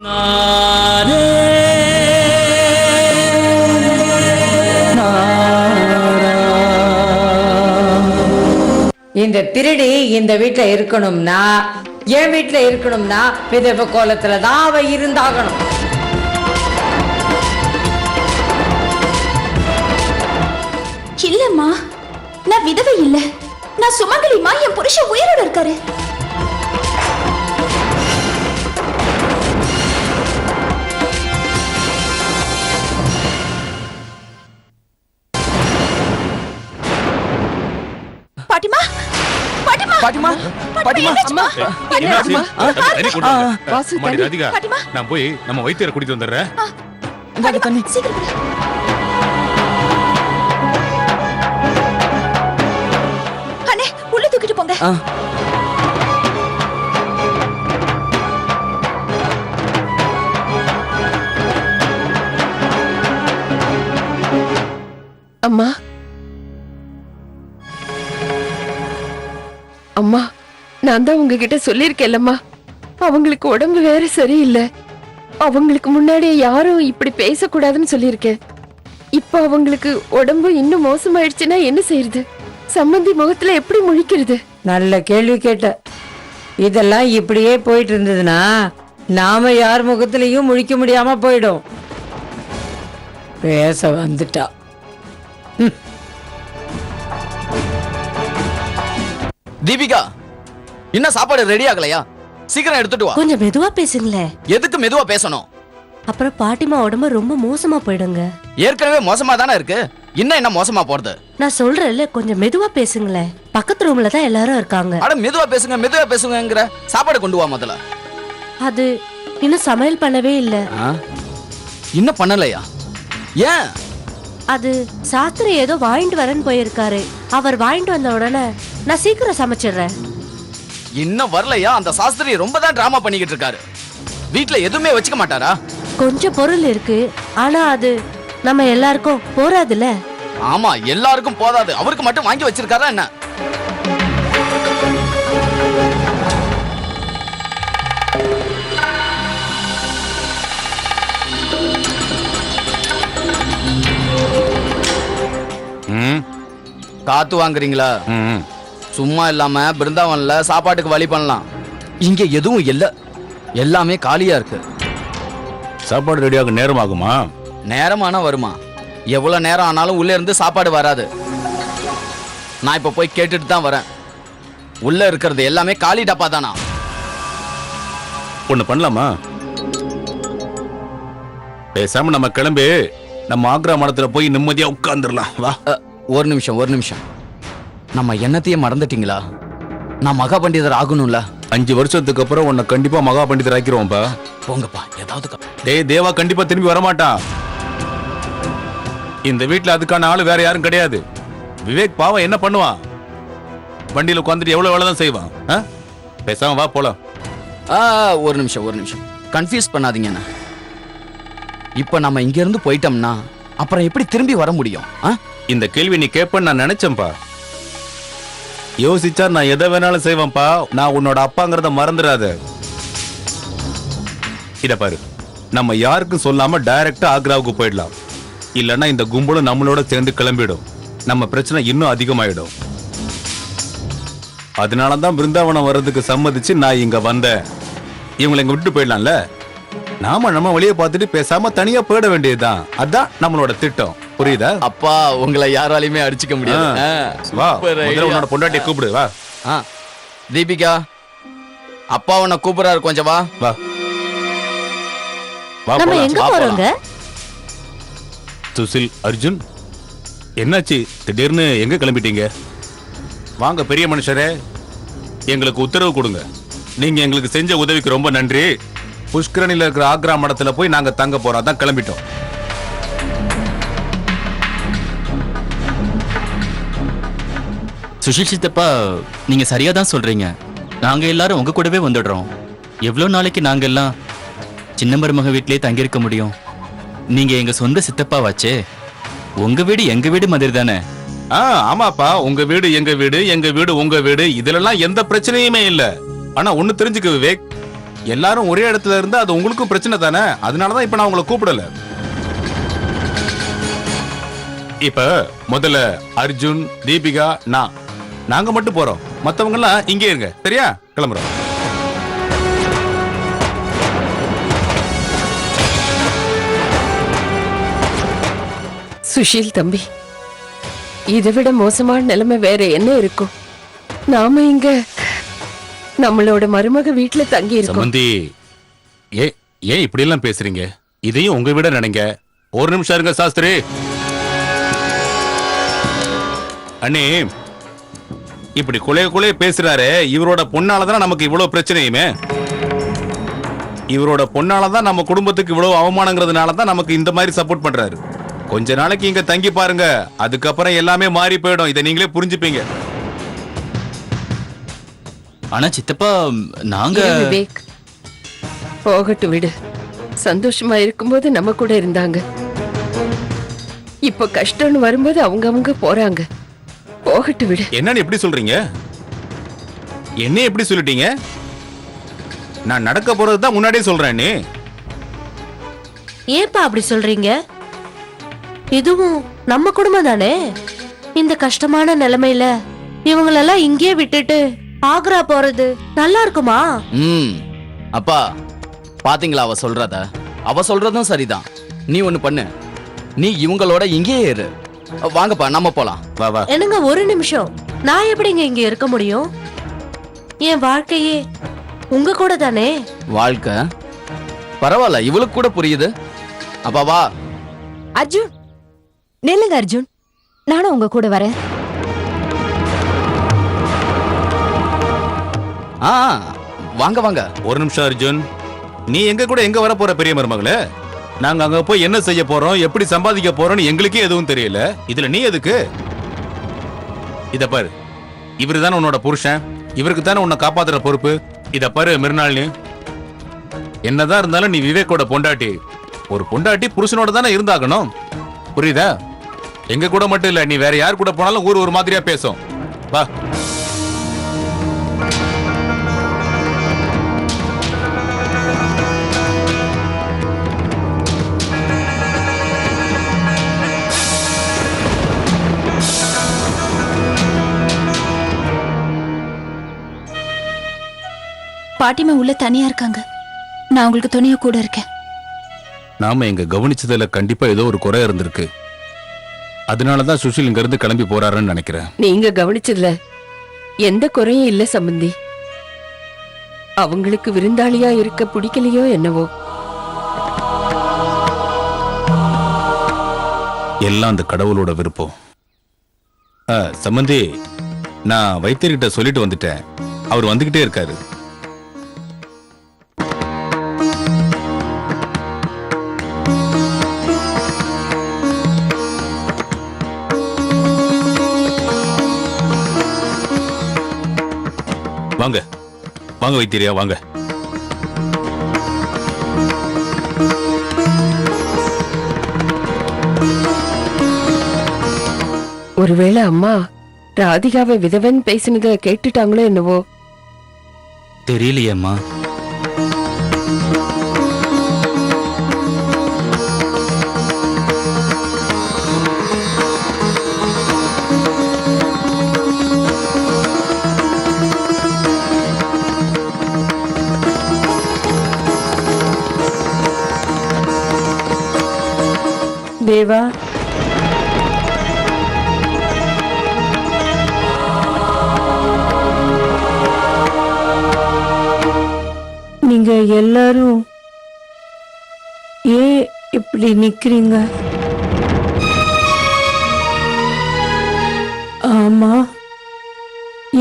இந்த திருடி இந்த வீட்டுல இருக்கணும்னா என் வீட்டுல இருக்கணும்னா விதவ கோலத்துல தான் அவ இருந்தாகணும். இல்லம்மா, நான் விதவை இல்ல, நான் சுமங்கலிமா. என் புருஷன் உயிரோட இருக்காரு. பாட்டிமா, பாட்டிமா, பாட்டிமா, பாட்டிமா, அம்மா, என்னாச்சு? தண்ணி கொண்டு வாங்க. வாசு, அம்மாடி தண்ணி. ராதிகா, பாட்டிமா. நான் போய் நம்ம வைத்தியரை கூட்டிட்டு வந்துடுறேன். இந்தாங்க தண்ணி. சீக்கிரம் கொடு. அண்ணே, உள்ள தூக்கிட்டு போங்க. அம்மா, அம்மா, நான் தான் உங்ககிட்ட சொல்லியிருக்கேன்லம்மா, அவங்களுக்கு உடம்பு வேற சரியில்லை. அவங்களுக்கு முன்னாடி யாரும் இப்படி பேசக்கூடாதுன்னு சொல்லியிருக்கேன். இப்ப அவங்களுக்கு உடம்பு இன்னும் மோசமாயிடுச்சுன்னா என்ன செய்யறது? சம்மந்தி முகத்துல எப்படி முழிக்கிறது? நல்ல கேள்வி கேட்ட. இதெல்லாம் இப்படியே போயிட்டு இருந்ததுன்னா நாம யார் முகத்திலையும் முழிக்க முடியாம போயிடும். பேச வந்துட்டா. தீபிகா, இன்னும் சாப்பாடு ரெடி ஆகலையா? சீக்கிரம் எடுத்துட்டு வா. கொஞ்சம் மெதுவா பேசுங்களேன். எதுக்கு மெதுவா பேசணும்? அப்புறம் பாட்டிமா உடம்பு ரொம்ப மோசமா போயிடுங்க. ஏற்கனவே மோசமா தானே இருக்கு, இன்னும் என்ன மோசமா போறது? நான் சொல்றேன்ல, கொஞ்சம் மெதுவா பேசுங்களேன். பக்கத்து ரூம்ல தான் எல்லாரும் இருக்காங்க. அட மெதுவா பேசுங்க, மெதுவா பேசுங்கங்கிற. சாப்பாடு கொண்டு வா முதல்ல. அது இன்னும் சமையல் பண்ணவே இல்ல. இன்னும் பண்ணலையா? ஏன்? அது சாஸ்திரி ஏதோ வாங்கிட்டு வரேன்னு போயிருக்காரு. அவர் வாங்கிட்டு வந்த உடனே நான் சீக்கிரம் சமைச்சிடுறேன். இன்னும் வரலையா? அந்த சாஸ்திரி ரொம்ப தான் டிராமா பண்ணிக்கிட்டு இருக்காரு. வீட்ல எதுவுமே வச்சுக்க மாட்டாரா? கொஞ்சம் பொருள் இருக்கு, ஆனா அது நம்ம எல்லாருக்கும் போறாதுல. ஆமா, எல்லாருக்கும் போதாது. அவருக்கு மட்டும் வாங்கி வச்சிருக்காரா என்ன? ம், காத்து வாங்குறீங்களா? ம். சும்மா இல்லாம பிருந்தாவன்ல சாப்பாட்டுக்கு வழி பண்ணலாம். இங்க எதுவும் இல்ல, எல்லாமே காலியா இருக்கு. சாப்பாடு ரெடியாக நேரம் ஆகுமா? நேரமானா வருமா? எவ்வளவு நேரம் ஆனாலும் உள்ள இருந்து சாப்பாடு வராது. நான் இப்ப போய் கேட்டுட்டு தான் வரேன். உள்ள இருக்கிறது எல்லாமே காலி டப்பா தானா? ஒண்ணு பண்ணலாமா? பேசாம நம்ம கிளம்பி நம்ம ஆக்ரா மடத்துல போய் நிம்மதியா உட்கார்ந்துடலாம். வா. ஒரு நிமிஷம். நம்ம என்னத்தையே மறந்துட்டீங்களா? நான் மகா பண்டிதர் ஆகணும்ல. 5 வருஷத்துக்கு அப்புறம் உன்னை கண்டிப்பா மகா பண்டிதர் ஆக்கிருவோம்பா. போங்கப்பா, ஏதாவது டேய் தேவா கண்டிப்பா திரும்பி வரமாட்டான். இந்த வீட்டுல அதுக்கான ஆளு வேற யாரும் கிடையாது. விவேக் பாவம் என்ன பண்ணுவான்? வண்டியில உட்காந்துட்டு எவ்வளவு வேலை தான் செய்வான். பேசாம வா போலாம். ஒரு நிமிஷம். கன்ஃபியூஸ் பண்ணாதீங்க என்ன. இப்ப நம்ம இங்க இருந்து போயிட்டோம்னா அப்புறம் எப்படி திரும்பி வர முடியும்? இந்த கேள்வி நீ கேட்பன்னு நான் நினைச்சேன்பா. யோசிச்சா நான் எதை வேணாலும் செய்வேன்ப்பா. நான் உன்னோட அப்பாங்கிறத மறந்துடாத. இத பாரு, நம்ம யாருக்கும் சொல்லாம டைரக்டா ஆக்ராவுக்கு போயிடலாம். இல்லன்னா இந்த கும்பலும் நம்மளோட சேர்ந்து கிளம்பிடும். நம்ம பிரச்சனை இன்னும் அதிகமாயிடும். அதனாலதான் பிருந்தாவனம் வர்றதுக்கு சம்மதிச்சு நான் இங்க வந்தேன். இவங்களை இங்க விட்டு போயிடலாம்ல. நாம நம்ம வழியை பார்த்துட்டு பேசாம தனியா போயிட வேண்டியதுதான். அதான் நம்மளோட திட்டம். புரியுதா? அப்பா, உங்களை யாராலையுமே அடிச்சுக்க முடியாது. வா, முதல்ல உன்னோட பொண்டாட்டியை கூப்பிடு. வா. தீபிகா, அப்பா உன்னை கூப்பிடுறாரு, கொஞ்சம் வா. வா வா நம்ம போலாம். எங்க போறோங்க? சுசில், அர்ஜுன், என்னாச்சு திடீர்னு எங்க கிளம்பிட்டீங்க? வாங்க பெரிய மனுஷரே, எங்களுக்கு உத்தரவு கொடுங்க. நீங்க எங்களுக்கு செஞ்ச உதவிக்கு ரொம்ப நன்றி. புஷ்கரணில இருக்கிற ஆக்ரா மடத்துல போய் நாங்க தங்க போறோம். அதான் கிளம்பிட்டோம். சுஷில் சித்தப்பா, நீங்க சரியா தான் சொல்றீங்க. நாங்க எல்லாரும் உங்க கூடவே வந்துடுறோம். எவ்வளவு நாளைக்கு நாங்க எல்லாம் சின்ன மருமக வீட்டிலே தங்கியிருக்க முடியும்? நீங்க எங்க சொந்த சித்தப்பா வாச்சே. உங்க வீடு எங்க வீடு மாதிரி தானே? ஆமாப்பா, உங்க வீடு எங்க வீடு, எங்க வீடு உங்க வீடு. இதுல எல்லாம் எந்த பிரச்சனையுமே இல்ல. ஆனா ஒண்ணு தெரிஞ்சுக்க விவேக், எல்லாரும் ஒரே இடத்துல இருந்தா அது உங்களுக்கும் பிரச்சனை தானே. அதனாலதான் இப்ப நான் உங்களை கூப்பிடல. இப்ப முதல்ல அர்ஜுன், தீபிகா, நாங்க மட்டும் போறோம். மத்தவங்க எல்லாம் இங்கே இருங்க. சரியா? கிளம்புறோம். சுஷீல் தம்பி, இதை விட மோசமான நிலைமை வேற என்ன இருக்கும்? நாம இங்க நம்மளோட மருமக வீட்டுல தங்கி இருக்கோம். சம்பந்தி, ஏன் இப்படி எல்லாம் பேசுறீங்க? இதையும் உங்க விட நினைங்க. ஒரு நிமிஷம் இருங்க சாஸ்திரி. அண்ணே, இப்படி குலைய பேசுறாரு. இவரோட பொண்ணாலதான் நமக்கு இவ்வளவு பிரச்சனையுமே. இவரோட பொண்ணாலதான் நம்ம குடும்பத்துக்கு இவ்வளவு அவமானங்கிறதுனாலதான் நமக்கு இந்த மாதிரி சப்போர்ட் பண்றாரு. கொஞ்ச நாளைக்கு இங்க தங்கி பாருங்க, அதுக்கப்புறம் எல்லாமே மாறி போயிடும். இதை நீங்களே புரிஞ்சுப்பீங்க. ஆனா சித்தப்பா, நாங்க ஏன் விவேக், போகட்டும் விடு. சந்தோஷமா இருக்கும்போது நம்ம கூட இருந்தாங்க. இப்ப கஷ்டம்னு வரும்போது அவங்க போறாங்க. போகட்டும் விடு. என்னன்னு எப்படி சொல்றீங்க? என்ன எப்படி சொல்லிட்டீங்க? நான் நடக்க போறதுதான் முன்னாடியே சொல்றேன். ஏப்பா அப்படி சொல்றீங்க? இதுவும் நம்ம குடும்பம் தானே. இந்த கஷ்டமான நிலைமையில இவங்களெல்லாம் இங்கே விட்டுட்டு ஆக்ரா போறது நல்லா இருக்குமா? அப்பா, பாத்தீங்களா அவ சொல்றதும் சரிதான். நீ ஒண்ணு பண்ணு, நீ இவங்களோட இங்கேயே இரு. வாங்கப்பா, நம்ம போலாம். வா வா. என்னங்க ஒரு நிமிஷம், நான் எப்படிங்க இங்க இருக்க முடியும்? என் வாழ்க்கையே உங்க கூட தானே. வாழ்க்கை பரவாயில்ல, இவளுக்கு கூட புரியுது. அப்பா வா. அர்ஜுன், நில்லுங்க அர்ஜுன், நானும் உங்க கூட வரேன். வாங்க வாங்க. ஒரு நிமிஷம் அர்ஜுன், நீ எங்க கூட எங்க வர போற பெரிய மருமகளே? நாங்க அங்க போய் என்ன செய்ய போறோம், எப்படி சம்பாதிக்க போறோம்னு எங்களுக்கே எதுவும் தெரியல. இதுல நீ எதுக்கு? இத பாரு, இவரு தானே உன்னோட புருஷன், இவருக்கு தானே உன்னை காப்பாத்துற பொறுப்பு. இத பாரு மிருனாளினி, என்னதான் இருந்தாலும் நீ விவேக்கோட பொண்டாட்டி. ஒரு பொண்டாட்டி புருஷனோட தானே இருந்தாகணும். புரியுதா? எங்க கூட மட்டும் இல்ல, நீ வேற யார் கூட போனாலும் ஊர் ஒரு மாதிரியா பேசும். வா. பாட்டிமா உள்ள தனியா இருக்காங்க. நான் உங்களுக்கு துணையா கூட இருக்கேன். நாம எங்க கவனிச்சதுல கண்டிப்பா ஏதோ ஒரு குறை இருந்திருக்கு. அதனாலதான் சுஷில் இங்க இருந்து கிளம்பி போறாருன்னு நினைக்கிறேன். நீங்க கவனிச்சதுல எந்த குறையும் இல்ல சம்பந்தி. அவங்களுக்கு விருந்தாளியா இருக்க பிடிக்கலையோ என்னவோ. எல்லாம் அந்த கடவுளோட விருப்பம். சம்பந்தி, நான் வைத்தியர்கிட்ட சொல்லிட்டு வந்துட்டேன். அவர் வந்துகிட்டே இருக்காரு. வாங்க வாங்க வைத்தியரியா, வாங்க. ஒருவேளை அம்மா ராதிகாவை விதவன் பேசினத கேட்டுட்டாங்களோ என்னவோ. தெரியலையேம்மா. தேவா, நீங்க எல்லாரும் ஏன் இப்படி நிக்கிறீங்க? ஆமா,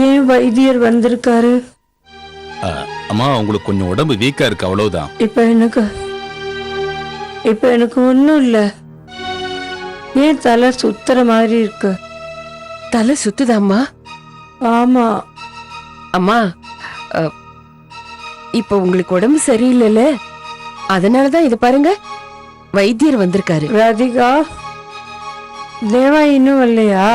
ஏன் வைத்தியர் வந்திருக்காரு? அம்மா, உங்களுக்கு கொஞ்சம் உடம்பு வீக்கா இருக்கு, அவ்வளவுதான். இப்ப எனக்கு ஒண்ணும் இல்ல. ஏன் தலை சுத்துற மாதிரி இருக்கு? தலை சுத்துதாம்மா? ஆமா. அம்மா, இப்ப உங்களுக்கு உடம்பு சரியில்லைல்ல, அதனாலதான் இது பாருங்க, வைத்தியர் வந்திருக்காரு. ராதிகா, தேவா இன்னும் வரலையா?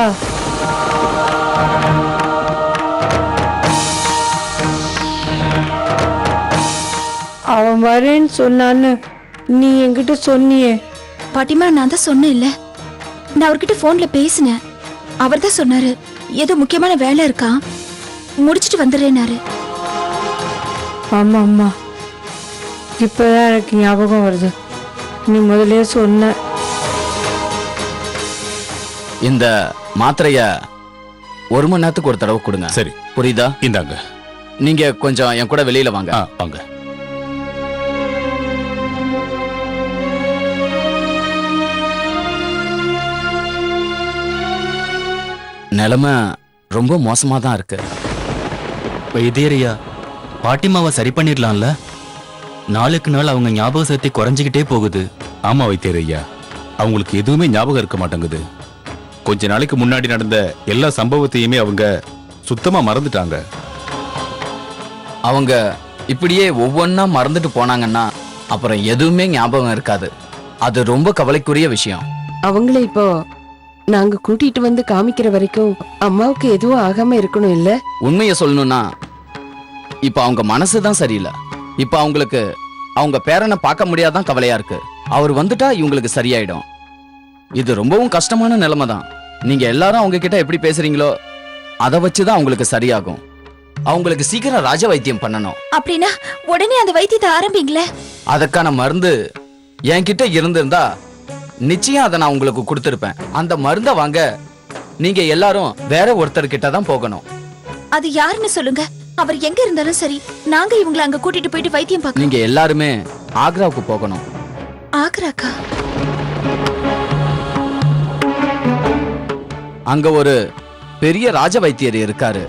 அவன் வரேன்னு சொன்னான்னு நீ என்கிட்ட சொன்னியே. பாட்டிமா, நான் தான் சொன்னேன் இல்ல, நான் அவர்கிட்ட போன்ல பேசினேன். அவர் தான் சொன்னாரு ஏதோ முக்கியமான வேலை இருக்கா, முடிச்சிட்டு வந்துடுறேனாரு. ஆமா அம்மா, இப்பதான் எனக்கு ஞாபகம் வருது, நீ முதலே சொன்ன. இந்த மாத்திரைய 1 மணி நேரத்துக்கு ஒரு தடவை கொடுங்க. சரி, புரியுதா? இந்தாங்க. நீங்க கொஞ்சம் என் கூட வெளியில வாங்க. வாங்க. நிலைமை ரொம்ப மோசமா தான் இருக்கு. வைத்தியரையா, பாட்டிமாவை சரி பண்ணிடலாம்ல? நாளுக்கு நாள் அவங்க ஞாபக சக்தி குறைஞ்சிக்கிட்டே போகுது. ஆமா வைத்தியர் ஐயா, அவங்களுக்கு எதுவுமே ஞாபகம் இருக்க மாட்டேங்குது. கொஞ்ச நாளைக்கு முன்னாடி நடந்த எல்லா சம்பவத்தையுமே அவங்க சுத்தமா மறந்துட்டாங்க. அவங்க இப்படியே ஒவ்வொன்னா மறந்துட்டு போனாங்கன்னா அப்புறம் எதுவுமே ஞாபகம் இருக்காது. அது ரொம்ப கவலைக்குரிய விஷயம். அவங்கள இப்போ நாங்க கூட்டிட்டு வந்து காமிக்கிற வரைக்கும் அம்மாவுக்கு எதுவும் ஆகாம இருக்கணும் இல்ல? உண்மையை சொல்லணும்னா இப்ப அவங்க மனசுதான் சரியில்லை. இப்ப அவங்களுக்கு அவங்க பேரனை பார்க்க முடியாதான் கவலையா இருக்கு. அவர் வந்துட்டா இவங்களுக்கு சரியாயிடும். இது ரொம்பவும் கஷ்டமான நிலைமை தான். நீங்க எல்லாரும் அவங்க கிட்ட எப்படி பேசுறீங்களோ அதை வச்சுதான் அவங்களுக்கு சரியாகும். அவங்களுக்கு சீக்கிரம் ராஜ வைத்தியம் பண்ணணும். அப்படின்னா உடனே அந்த வைத்தியத்தை ஆரம்பிங்களே. அதற்கான மருந்து என்கிட்ட இருந்திருந்தா நிச்சயம் அதை நான் உங்களுக்கு கொடுத்திருப்பேன். அந்த மருந்தை வாங்க நீங்க எல்லாரும் வேற ஒருத்தர்கிட்ட தான் போகணும். அது யாருன்னு சொல்லுங்க, அவர் எங்க இருந்தாலும் சரி, நாங்க இவங்களை அங்க கூட்டிட்டு போயிட்டு வைத்தியம் பார்க்கணும். நீங்க எல்லாருமே ஆக்ராவுக்கு போகணும். ஆக்ராக்கா? அங்க ஒரு பெரிய ராஜ வைத்தியர் இருக்காரு,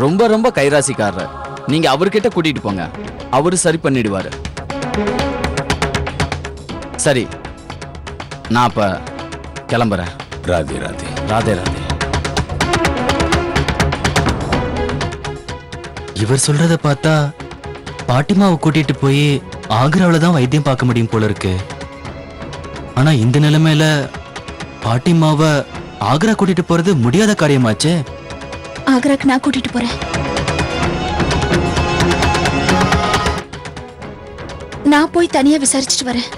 ரொம்ப ரொம்ப கைராசிக்காரர். நீங்க அவர்கிட்ட கூட்டிட்டு போங்க, அவரு சரி பண்ணிடுவாரு. சரி, நான் அப்ப கிளம்புறேன். ராதே ராதே. ராதே ராதே. இவர் சொல்றத பார்த்தா பாட்டிமாவை கூட்டிட்டு போய் ஆக்ராவில தான் வைத்தியம் பார்க்க முடியும் போல இருக்கு. ஆனா இந்த நிலைமையில பாட்டிமாவை ஆக்ரா கூட்டிட்டு போறது முடியாத காரியமாச்சே. ஆக்ராக்கு நான் கூட்டிட்டு போறேன். நான் போய் தனியா விசாரிச்சுட்டு வரேன்.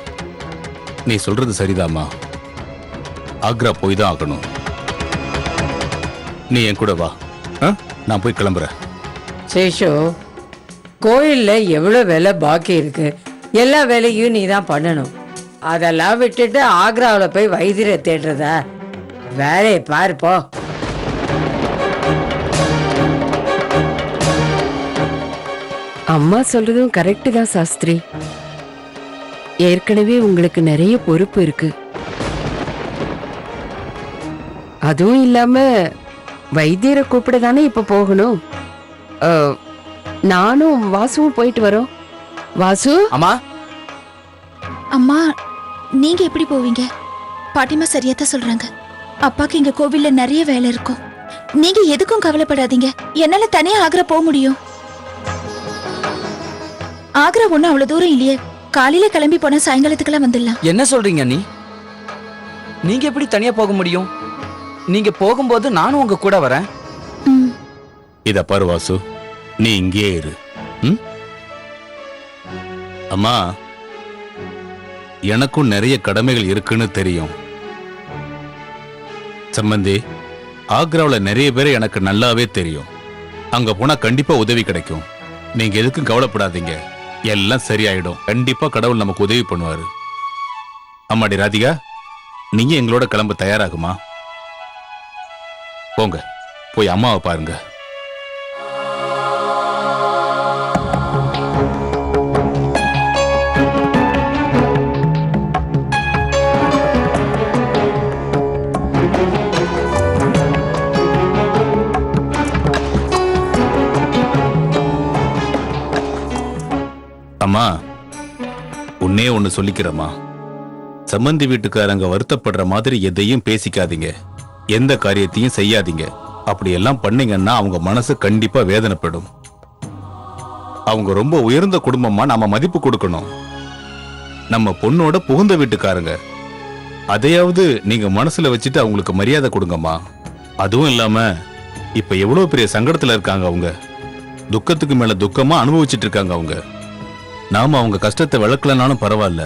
நீ சொல்றது சரிதாம்மா, ஆக்ரா போய் தான் ஆகணும். நீ என் கூட வா. நான் போய் கிளம்புறேன். சேஷு, கோயில்ல எவ்வளவு வேலை பாக்கி இருக்கு, எல்லா வேலையும் நீ தான் பண்ணணும். அதெல்லாம் விட்டுட்டு ஆக்ராவில் போய் வைத்தியரை தேடுறதா? வேலையை பாருப்போ. அம்மா சொல்றதும் கரெக்ட் தான் சாஸ்திரி. ஏற்கனவே உங்களுக்கு நிறைய பொறுப்பு இருக்கு. அதுவும் இல்லாம வைத்தியரை கூப்பிட தானே இப்ப போகணும். நானும் வாசுவும் போயிட்டு வரோம். வாசு. அம்மா. அம்மா, நீங்க எப்படி போவீங்க? பாட்டிமா சரியாத்தான் சொல்றாங்க. அப்பாக்கு இங்க கோவில்ல நிறைய வேலை இருக்கும். நீங்க எதுக்கும் கவலைப்படாதீங்க, என்னால தனியா ஆக்ரா போக முடியும். ஆக்ரா ஒண்ணு அவ்வளவு தூரம் இல்லையே, காலையில கிளம்பி போனா சாயங்காலத்துக்கெல்லாம் வந்துடலாம். என்ன சொல்றீங்க நீங்க எப்படி தனியா போக முடியும்? நீங்க போகும்போது நானும் உங்க கூட வரேன். இத பாரு வாசு, நீ இங்கே இரு. அம்மா, எனக்கும் நிறைய கடமைகள் இருக்குன்னு தெரியும். சம்பந்தி, ஆக்ராவில் நிறைய பேர் எனக்கு நல்லாவே தெரியும். அங்க போனா கண்டிப்பா உதவி கிடைக்கும். நீங்க எதுக்கும் கவலைப்படாதீங்க, எல்லாம் சரியாயிடும். கண்டிப்பா கடவுள் நமக்கு உதவி பண்ணுவாரு. அம்மாடி ராதிகா, நீங்க எங்களோட கிளம்ப தயாராகுமா? போங்க, போய் அம்மாவை பாருங்க. அம்மா, உன்னே ஒண்ணு சொல்லிக்கிறேம்மா. சம்பந்தி வீட்டுக்காரங்க வருத்தப்படுற மாதிரி எதையும் பேசிக்காதீங்க, எந்த காரியத்தையும் செய்யாதீங்க. அப்படி எல்லாம் பண்ணீங்கன்னா அவங்க மனசு கண்டிப்பா வேதனைப்படும். அவங்க ரொம்ப உயர்ந்த குடும்பமா நாம மதிப்பு கொடுக்கணும். நம்ம பொண்ணோட புகுந்த வீட்டுக்காரங்க, அதையாவது நீங்க மனசுல வச்சுட்டு அவங்களுக்கு மரியாதை கொடுங்கம்மா. அதுவும் இல்லாம இப்ப எவ்வளவு பெரிய சங்கடத்துல இருக்காங்க அவங்க. துக்கத்துக்கு மேல துக்கமா அனுபவிச்சுட்டு இருக்காங்க அவங்க. நாம அவங்க கஷ்டத்தை விளக்கலனாலும் பரவாயில்ல,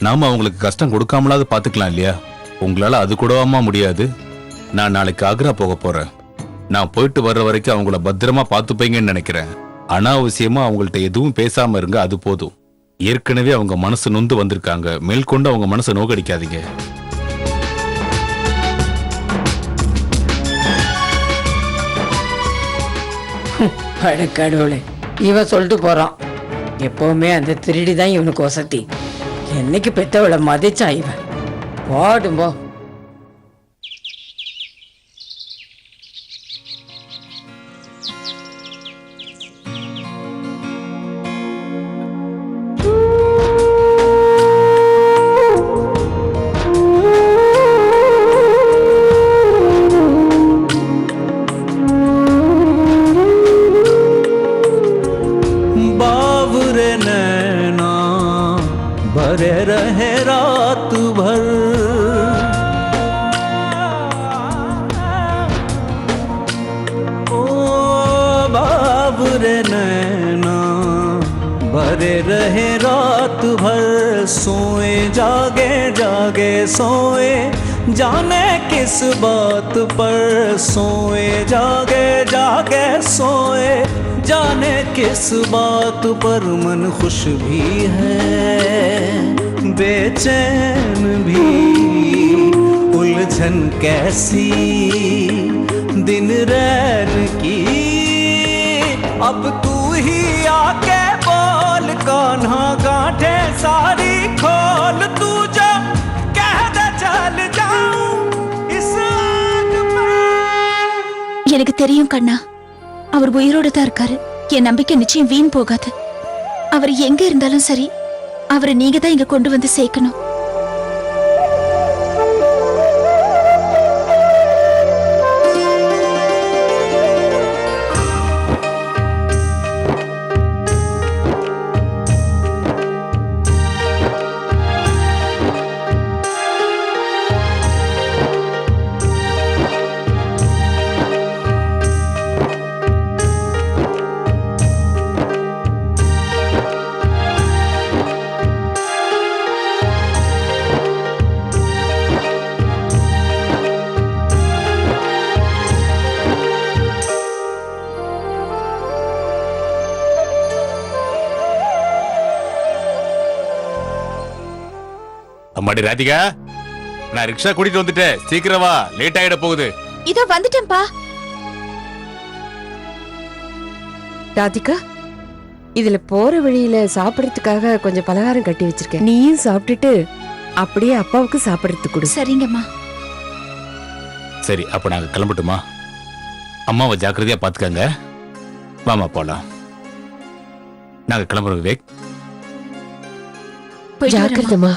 நாம அவங்களுக்கு கஷ்டம் கொடுக்காமலாவது பாத்துக்கலாம் இல்லையா? உங்களால அது கூடவாமா முடியாது? நான் நாளைக்கு ஆக்ரா போக போறேன். நான் போயிட்டு வர்ற வரைக்கும் அவங்கள பத்திரமா பாத்துப்பீங்கன்னு நினைக்கிறேன். அனாவசியமா அவங்கள்ட்ட எதுவும் பேசாம இருங்க, அது போதும். ஏற்கனவே அவங்க மனசு நொந்து வந்திருக்காங்க, மேற்கொண்டு அவங்க மனசை நோக்கடிக்காதீங்க. அட கடவுளே, இவன் சொல்லிட்டு போறான். எப்பவுமே அந்த திருடி தான் இவனுக்கு வசதி. என்னைக்கு பெத்தவளை மதிச்சா இவன்? போடும்போ. बावरे नैना भरे रहे रात भर, ओ बावरे नैना भरे रहे रात भर, सोए जागे जागे सोए जाने किस बात पर, सोए जागे जागे सोए जाने किस बात पर, मन खुश भी है बेचैन भी, उलझन कैसी दिन रैन की, अब तू ही आके बोल कान्हा गांठे सारी खोल, तू जो कह दे चल जाऊं इस आग में। எனக்கு தெரியும் கண்ணா, அவர் உயிரோட தான் இருக்காரு. என் நம்பிக்கை நிச்சயம் வீண் போகாது. அவர் எங்க இருந்தாலும் சரி, அவரை நீங்க தான் இங்க கொண்டு வந்து சேர்க்கணும். அம்மாடி ராதிகா, நான் ரிக்ஷா கூட்டிட்டு வந்துட்டேன், சீக்கிரம் வா, லேட் ஆயிட போகுது. இதோ வந்துட்டேன்பா. ராதிகா, இதுல போற வழியில சாப்பிடறதுக்காக கொஞ்சம் பலகாரம் கட்டி வச்சிருக்கேன். நீயும் சாப்பிட்டுட்டு அப்படியே அப்பாவுக்கு சாப்பிடறதுக்கு கொடு. சரிங்கம்மா. சரி, அப்ப நாங்க கிளம்பட்டுமா? அம்மாவை ஜாக்கிரதையா பாத்துக்கங்க. வாமா போலாம். நாங்க கிளம்புறோம் விவேக். போயிட்டு வரேம்மா. ஜாக்கிரதமா.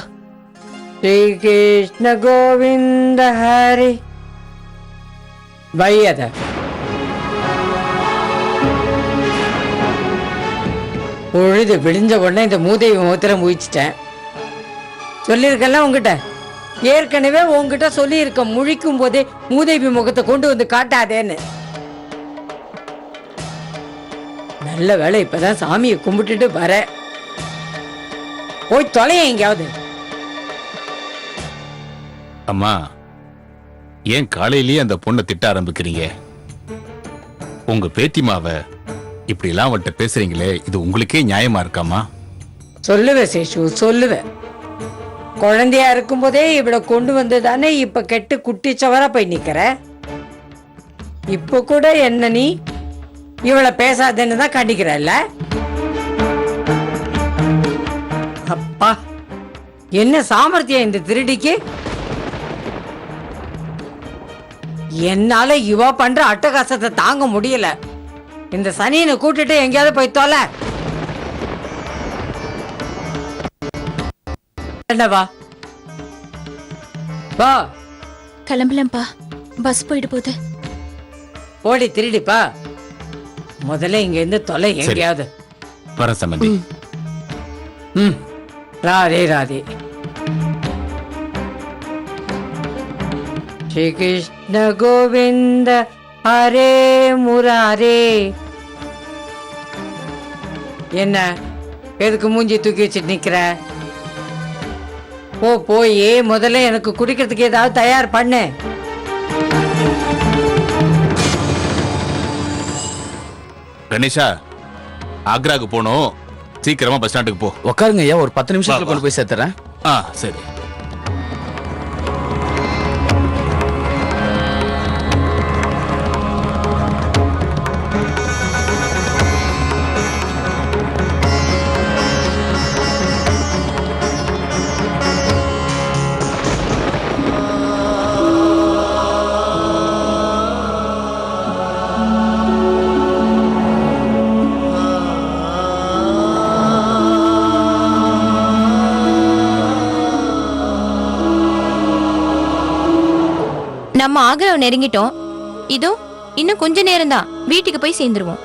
ஸ்ரீ கிருஷ்ண கோவிந்த ஹரி. வையத பொழுது விழிஞ்ச உடனே இந்த மூதேவி முகத்துல முழிச்சிட்டேன். சொல்லியிருக்கல உங்ககிட்ட, ஏற்கனவே உங்ககிட்ட சொல்லியிருக்க, முழிக்கும் போதே மூதேவி முகத்தை கொண்டு வந்து காட்டாதேன்னு. நல்ல வேளை இப்பதான் சாமியை கும்பிட்டுட்டு வர. போய் தொலைய எங்கேயாவது. அம்மா, ஏன் காலையிலேயே அந்த பொண்ணை திட்ட ஆரம்பிக்கிறீங்க? உங்க பேத்திமாவ இப்படி எல்லாம் அவட்ட பேசுறீங்களே, இது உங்களுக்கே நியாயமா இருக்காமா? சொல்லுவேன் சேஷு, சொல்லுவேன். குழந்தையா இருக்கும் போதே இவளை கொண்டு வந்து தானே இப்ப கெட்டு குட்டிச்சவரா போய் நிக்கிற. இப்ப கூட என்ன நீ இவளை பேசாதேன்னு தான் கண்டிக்கிறல்ல? அப்பா, என்ன சாமர்த்தியம் இந்த திருடிக்கு! என்னால இவ பண்ற அட்டகாசத்தை தாங்க முடியல. இந்த சனியனை கூட்டிட்டு எங்கேயாவது போய் தொலை. வா வா, கிளம்பலம்பா, பஸ் போயிட்டு போகுது. ஓடி திருடிப்பா. முதல்ல இங்க இருந்து தொலை எங்கேயாவது. வர சம்பந்தி. ராதே ராதே. ஸ்ரீ கிருஷ்ண கோவிந்த ஹரே முராரே. என்ன எதுக்கு மூஞ்சி தூக்கி வச்சுட்டு நிக்கிற? போய் முதல்ல எனக்கு குடிக்கிறதுக்கு ஏதாவது தயார் பண்ணு. கணேஷா, ஆக்ராக்கு போகணும், சீக்கிரமா பஸ் ஸ்டாண்டுக்கு போ. உட்காருங்க ஐயா, ஒரு 10 நிமிஷத்துல வா, வா. கொண்டு போய் சேர்த்துறேன். சரி. நம்ம ஆக்ராவை நெருங்கிட்டோம். இதோ இன்னும் கொஞ்ச நேரம் தான், வீட்டுக்கு போய் சேர்ந்துருவோம்.